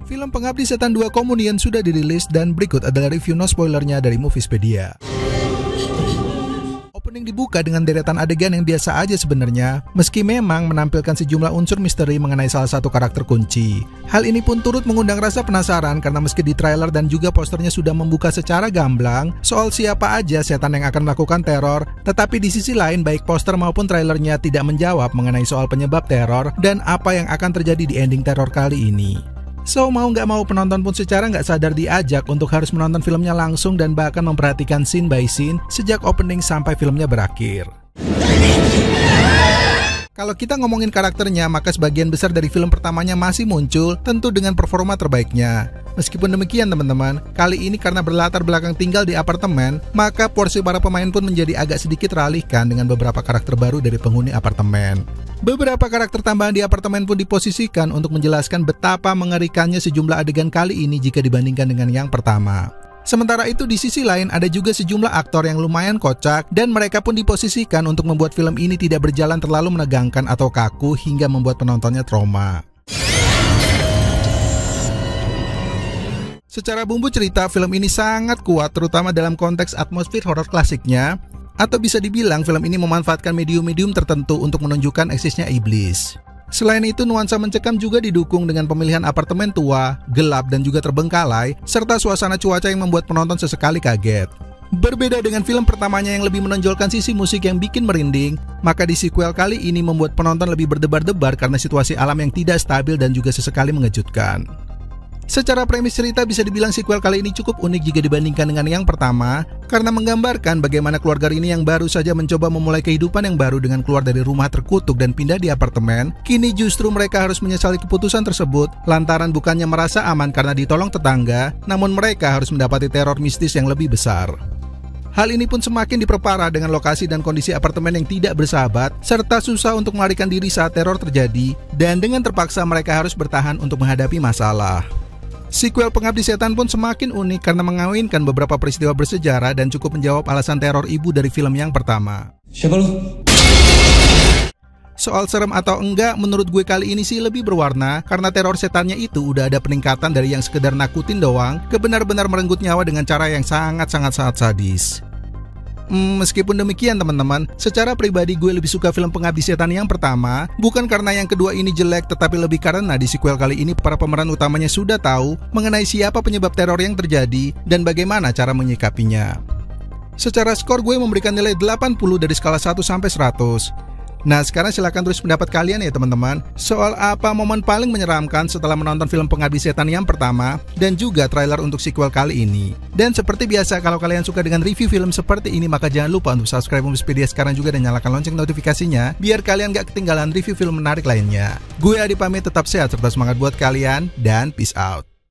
Film Pengabdi Setan 2 Communion sudah dirilis dan berikut adalah review no spoilernya dari Moviespedia. Opening dibuka dengan deretan adegan yang biasa aja sebenarnya, meski memang menampilkan sejumlah unsur misteri mengenai salah satu karakter kunci. Hal ini pun turut mengundang rasa penasaran karena meski di trailer dan juga posternya sudah membuka secara gamblang soal siapa aja setan yang akan melakukan teror, tetapi di sisi lain baik poster maupun trailernya tidak menjawab mengenai soal penyebab teror dan apa yang akan terjadi di ending teror kali ini. So, mau nggak mau penonton pun secara nggak sadar diajak untuk harus menonton filmnya langsung dan bahkan memperhatikan scene by scene sejak opening sampai filmnya berakhir. Kalau kita ngomongin karakternya, maka sebagian besar dari film pertamanya masih muncul, tentu dengan performa terbaiknya. Meskipun demikian teman-teman, kali ini karena berlatar belakang tinggal di apartemen, maka porsi para pemain pun menjadi agak sedikit teralihkan dengan beberapa karakter baru dari penghuni apartemen. Beberapa karakter tambahan di apartemen pun diposisikan untuk menjelaskan betapa mengerikannya sejumlah adegan kali ini jika dibandingkan dengan yang pertama. Sementara itu di sisi lain ada juga sejumlah aktor yang lumayan kocak dan mereka pun diposisikan untuk membuat film ini tidak berjalan terlalu menegangkan atau kaku hingga membuat penontonnya trauma. Secara bumbu cerita, film ini sangat kuat terutama dalam konteks atmosfer horor klasiknya, atau bisa dibilang film ini memanfaatkan medium-medium tertentu untuk menunjukkan eksisnya iblis. Selain itu, nuansa mencekam juga didukung dengan pemilihan apartemen tua, gelap dan juga terbengkalai, serta suasana cuaca yang membuat penonton sesekali kaget. Berbeda dengan film pertamanya yang lebih menonjolkan sisi musik yang bikin merinding, maka di sequel kali ini membuat penonton lebih berdebar-debar karena situasi alam yang tidak stabil dan juga sesekali mengejutkan. Secara premis cerita bisa dibilang sequel kali ini cukup unik jika dibandingkan dengan yang pertama, karena menggambarkan bagaimana keluarga ini yang baru saja mencoba memulai kehidupan yang baru dengan keluar dari rumah terkutuk dan pindah di apartemen, kini justru mereka harus menyesali keputusan tersebut lantaran bukannya merasa aman karena ditolong tetangga, namun mereka harus mendapati teror mistis yang lebih besar. Hal ini pun semakin diperparah dengan lokasi dan kondisi apartemen yang tidak bersahabat, serta susah untuk melarikan diri saat teror terjadi, dan dengan terpaksa mereka harus bertahan untuk menghadapi masalah. Sequel Pengabdi Setan pun semakin unik karena mengawinkan beberapa peristiwa bersejarah dan cukup menjawab alasan teror ibu dari film yang pertama. Siapa lu? Soal serem atau enggak, menurut gue kali ini sih lebih berwarna karena teror setannya itu udah ada peningkatan dari yang sekedar nakutin doang ke benar-benar merenggut nyawa dengan cara yang sangat sadis. Meskipun demikian teman-teman, secara pribadi gue lebih suka film Pengabdi Setan yang pertama, bukan karena yang kedua ini jelek, tetapi lebih karena di sequel kali ini para pemeran utamanya sudah tahu mengenai siapa penyebab teror yang terjadi dan bagaimana cara menyikapinya. Secara skor gue memberikan nilai 80 dari skala 1 sampai 100. Nah, sekarang silahkan tulis pendapat kalian ya teman-teman, soal apa momen paling menyeramkan setelah menonton film Pengabdi Setan yang pertama dan juga trailer untuk sequel kali ini. Dan seperti biasa, kalau kalian suka dengan review film seperti ini, maka jangan lupa untuk subscribe Moviespedia sekarang juga dan nyalakan lonceng notifikasinya biar kalian gak ketinggalan review film menarik lainnya. Gue Adi pamit, tetap sehat serta semangat buat kalian dan peace out.